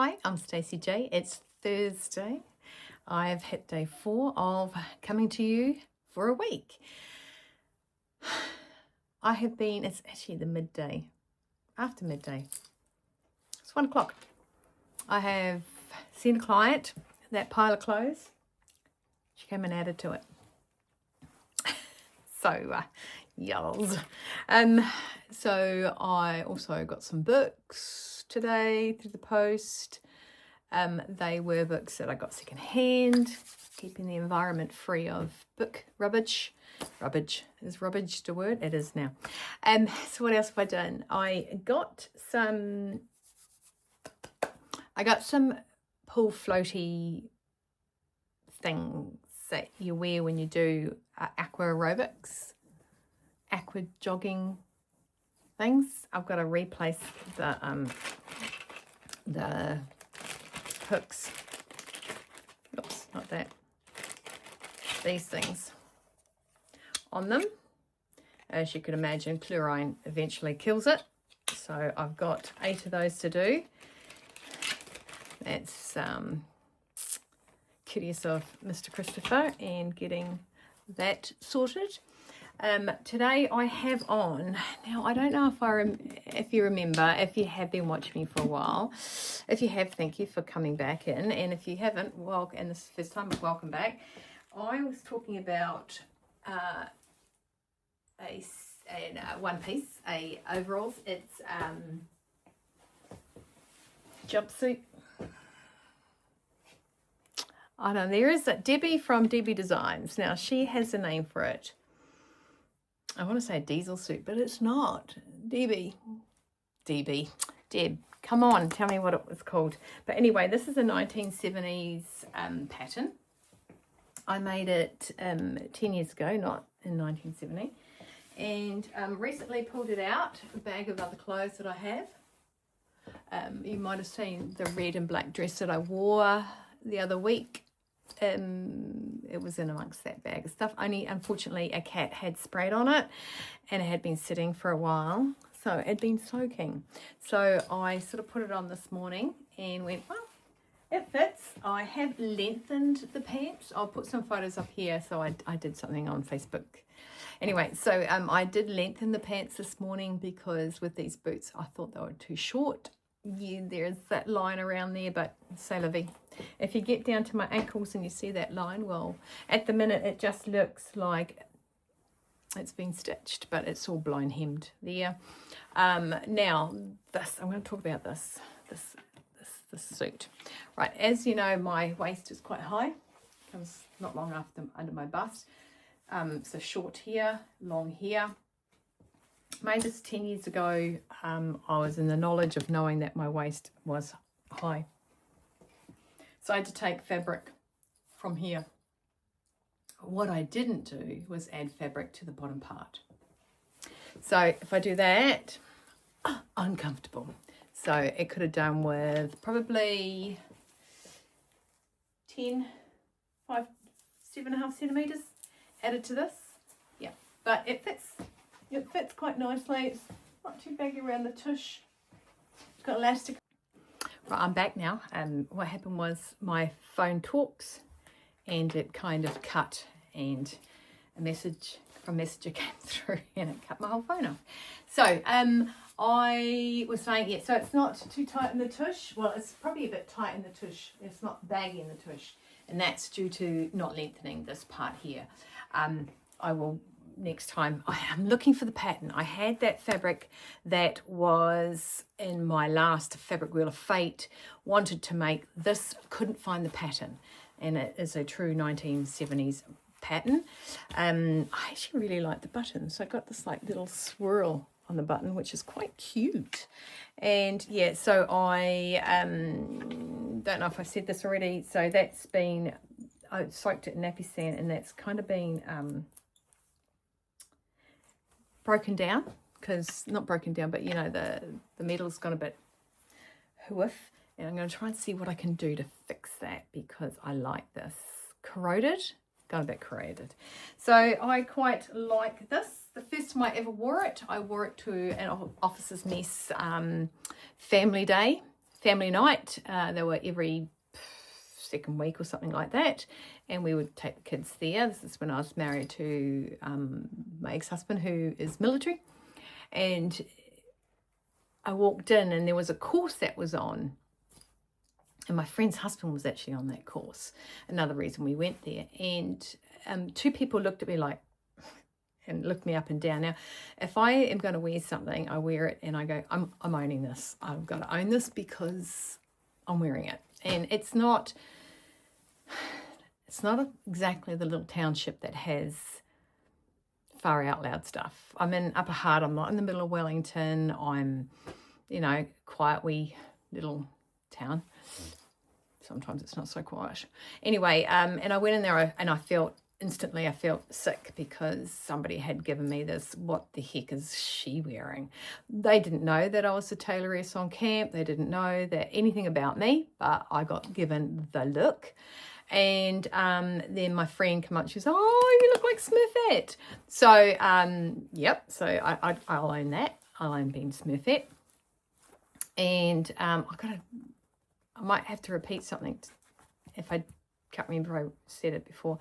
Hi, I'm Stacey J. It's Thursday. I've hit day 4 of coming to you for a week. It's actually the midday, after midday. It's 1 o'clock. I have seen a client, that pile of clothes. She came and added to it. So, yells. So I also got some books today through the post. They were books that I got secondhand, keeping the environment free of book rubbish. Rubbish. Is rubbish the word? It is now. So what else have I done? I got some pool floaty things that you wear when you do aqua aerobics, aqua jogging things. I've got to replace the hooks. Oops, not that. These things on them. As you can imagine, chlorine eventually kills it. So I've got 8 of those to do. That's courteous of Mr. Christopher and getting that sorted. Today I have on, now I don't know if you remember, if you have been watching me for a while. If you have, thank you for coming back in, and if you haven't, well, and this is the first time, welcome back. I was talking about one piece, overalls. It's jumpsuit. I don't know, there is Debbie from Debbie Designs. Now she has a name for it. I want to say a diesel suit, but it's not. Deb, come on, tell me what it was called. But anyway, this is a 1970s pattern. I made it 10 years ago, not in 1970. And recently pulled it out, a bag of other clothes that I have. You might have seen the red and black dress that I wore the other week. It was in amongst that bag of stuff. Only, unfortunately, a cat had sprayed on it and it had been sitting for a while. So it had been soaking. So I sort of put it on this morning and went, well, it fits. I have lengthened the pants. I'll put some photos up here. So I did something on Facebook. Anyway, so I did lengthen the pants this morning because with these boots, I thought they were too short. Yeah, there's that line around there, but c'est la vie. If you get down to my ankles and you see that line, well, at the minute it just looks like it's been stitched, but it's all blown hemmed there. Now, I'm going to talk about this suit. Right, as you know, my waist is quite high. Comes not long after under my bust. So short here, long here. Made this 10 years ago. I was in the knowledge of knowing that my waist was high. So I had to take fabric from here. What I didn't do was add fabric to the bottom part. So if I do that, uncomfortable. So it could have done with probably 7.5 centimeters added to this. Yeah, but it fits. It fits quite nicely. It's not too baggy around the tush. It's got elastic. Right, I'm back now. What happened was my phone talks and it kind of cut and a message from Messenger came through and it cut my whole phone off. So I was saying, yeah, so it's not too tight in the tush. Well, it's probably a bit tight in the tush. It's not baggy in the tush. And that's due to not lengthening this part here. I will... Next time, I am looking for the pattern. I had that fabric that was in my last fabric wheel of fate, wanted to make this, couldn't find the pattern, and it is a true 1970s pattern. I actually really like the buttons. So I got this like little swirl on the button, which is quite cute. And yeah, so I don't know if I've said this already. So that's been, I soaked it in nappy sand, and that's kind of been broken down, because not broken down, but you know, the metal's gone a bit hoof, and I'm going to try and see what I can do to fix that, because I like this. Corroded, got a bit corroded. So I quite like this. The first time I ever wore it, I wore it to an officer's mess family day family night. They were every second week or something like that, and we would take the kids there. This is when I was married to my ex-husband, who is military, and I walked in and there was a course that was on, and my friend's husband was actually on that course, another reason we went there. And two people looked at me like, and looked me up and down. Now, if I am going to wear something, I wear it and I go, I'm owning this. I've got to own this because I'm wearing it. And it's not exactly the little township that has far out loud stuff. I'm in Upper Hart. I'm not in the middle of Wellington. I'm, quiet wee little town. Sometimes it's not so quiet. Anyway, and I went in there and I felt sick because somebody had given me this, what the heck is she wearing? They didn't know that I was the tailoress on camp. They didn't know that anything about me, but I got given the look. And then my friend came up, she was, oh, you look like Smurfette. So, yep, so I'll own that. I'll own being Smurfette. And I might have to repeat something if I can't remember if I said it before.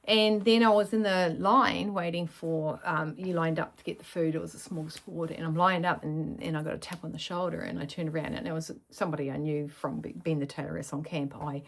And then I was in the line waiting for, you lined up to get the food. It was a small sport, and I'm lined up and I got a tap on the shoulder, and I turned around and it was somebody I knew from being the tailoress on camp. I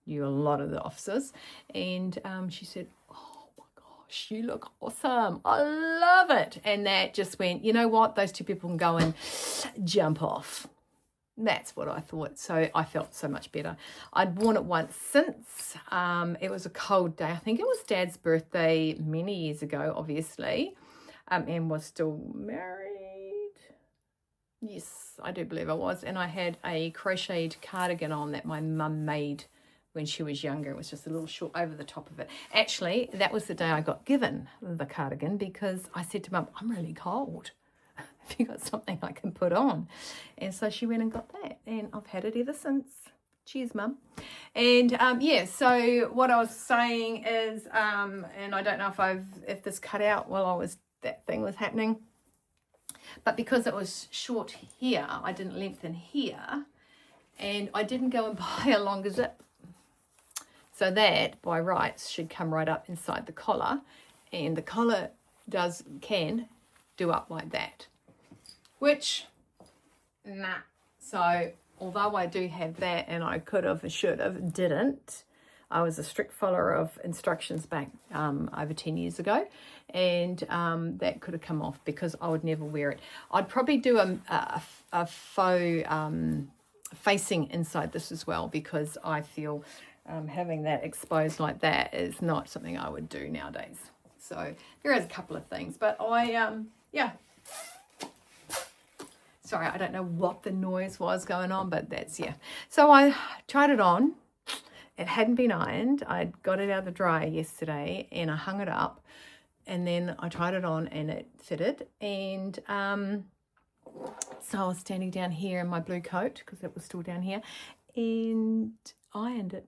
knew a lot of the officers, and she said, oh my gosh, you look awesome. I love it. And that just went, you know what? Those two people can go and jump off. That's what I thought. So I felt so much better. I'd worn it once since. It was a cold day. I think it was Dad's birthday many years ago, obviously, and was still married. Yes, I do believe I was. And I had a crocheted cardigan on that my mum made when she was younger. It was just a little short over the top of it. Actually, that was the day I got given the cardigan because I said to Mum, I'm really cold. Have you got something I can put on? And so she went and got that, and I've had it ever since. Cheers, Mum. And so what I was saying is, and I don't know if this cut out while that thing was happening, but because it was short here, I didn't lengthen here, and I didn't go and buy a longer zip. So that by rights should come right up inside the collar, and the collar can do up like that. Which, nah. So, although I do have that, and I could have, should have, didn't. I was a strict follower of instructions back over 10 years ago, and that could have come off because I would never wear it. I'd probably do a faux facing inside this as well, because I feel having that exposed like that is not something I would do nowadays. So, there is a couple of things, but sorry, I don't know what the noise was going on, but that's, yeah. So I tried it on. It hadn't been ironed. I got it out of the dryer yesterday, and I hung it up, and then I tried it on and it fitted. And so I was standing down here in my blue coat, because it was still down here, and ironed it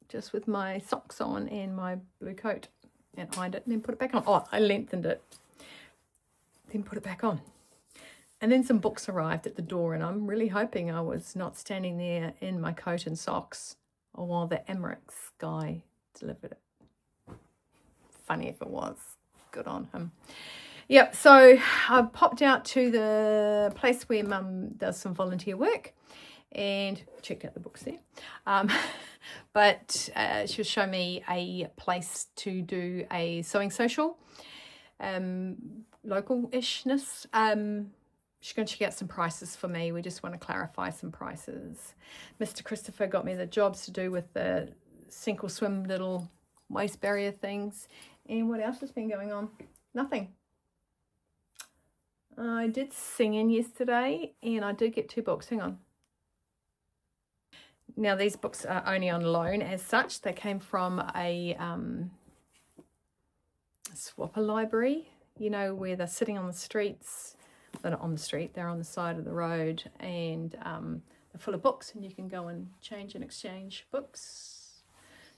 just with my socks on and my blue coat, and ironed it and then put it back on. Oh, I lengthened it, then put it back on. And then some books arrived at the door, and I'm really hoping I was not standing there in my coat and socks while the Emirates guy delivered it. Funny if it was. Good on him. Yep, so I popped out to the place where Mum does some volunteer work and checked out the books there. But she'll show me a place to do a sewing social, local-ishness. She's going to check out some prices for me. We just want to clarify some prices. Mr. Christopher got me the jobs to do with the sink or swim little waist barrier things. And what else has been going on? Nothing. I did singing yesterday, and I did get 2 books. Hang on. Now, these books are only on loan as such. They came from a swapper library, where they're sitting on the streets. They're not on the street, they're on the side of the road, and they're full of books, and you can go and change and exchange books.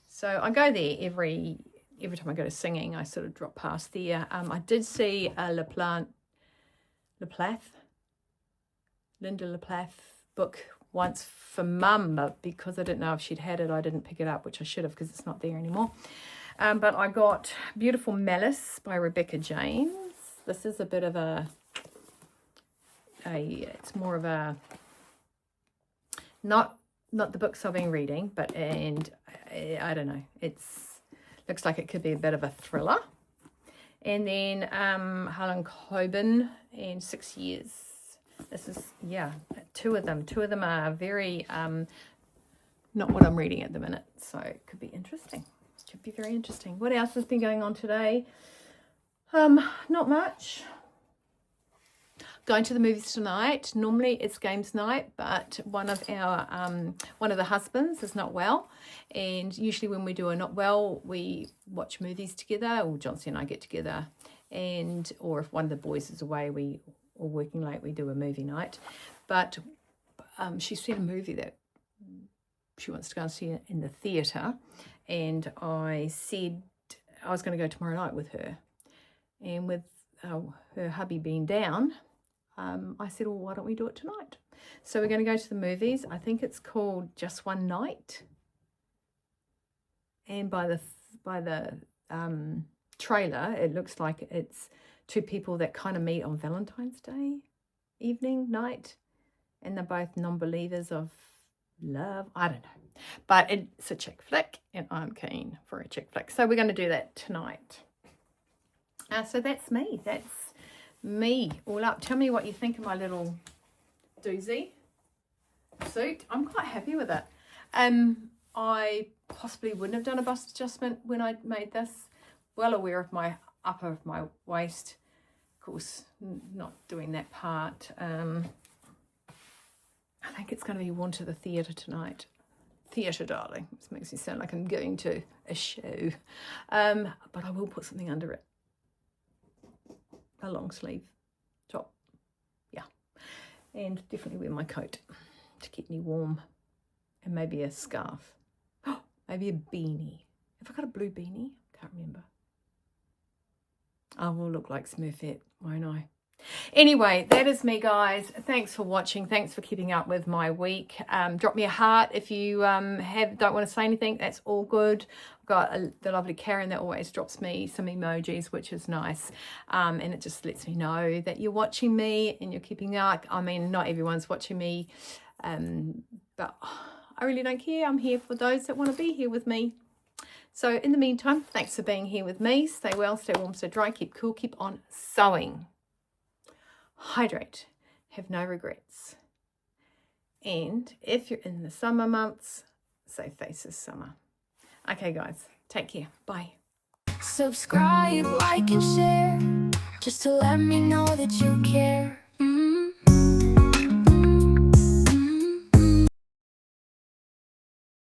So I go there every time I go to singing. I sort of drop past there. I did see a Linda Laplath book once for Mum, but because I didn't know if she'd had it, I didn't pick it up, which I should have because it's not there anymore. But I got Beautiful Malice by Rebecca James. This is a bit of it's more of a, not the books I've been reading, but, and I don't know, looks like it could be a bit of a thriller. And then Helen Coben and 6 Years. This is, yeah, two of them are very not what I'm reading at the minute, so it could be interesting. Could be very interesting. What else has been going on today? Not much. Going to the movies tonight. Normally it's games night, but one of the husbands is not well, and usually when we do a not well, we watch movies together, or Johnson and I get together, or if one of the boys is away, or working late, we do a movie night. But she's seen a movie that she wants to go and see in the theatre, and I said I was going to go tomorrow night with her, and with her hubby being down, I said, well, why don't we do it tonight? So we're going to go to the movies. I think it's called Just One Night. And by the trailer, it looks like it's two people that kind of meet on Valentine's Day night. And they're both non-believers of love. I don't know. But it's a chick flick, and I'm keen for a chick flick. So we're going to do that tonight. So that's me. That's me all up. Tell me what you think of my little doozy suit. I'm quite happy with it. I possibly wouldn't have done a bust adjustment when I made this. Well aware of my upper of my waist. Of course, not doing that part. I think it's going to be worn to the theatre tonight. Theatre, darling. This makes me sound like I'm going to a show. But I will put something under it. A long sleeve top, yeah, and definitely wear my coat to keep me warm, and maybe a scarf, maybe a beanie. Have I got a blue beanie? Can't remember. I will look like Smurfette, won't I? Anyway, that is me, guys. Thanks for watching. Thanks for keeping up with my week. Drop me a heart if you don't want to say anything. That's all good. I've got the lovely Karen that always drops me some emojis, which is nice. And it just lets me know that you're watching me and you're keeping up. I mean, not everyone's watching me, but I really don't care. I'm here for those that want to be here with me. So in the meantime, thanks for being here with me. Stay well, stay warm, stay dry, keep cool, keep on sewing. Hydrate, have no regrets. And if you're in the summer months, save face this summer. Okay, guys, take care. Bye. Subscribe, like, and share, just to let me know that you care.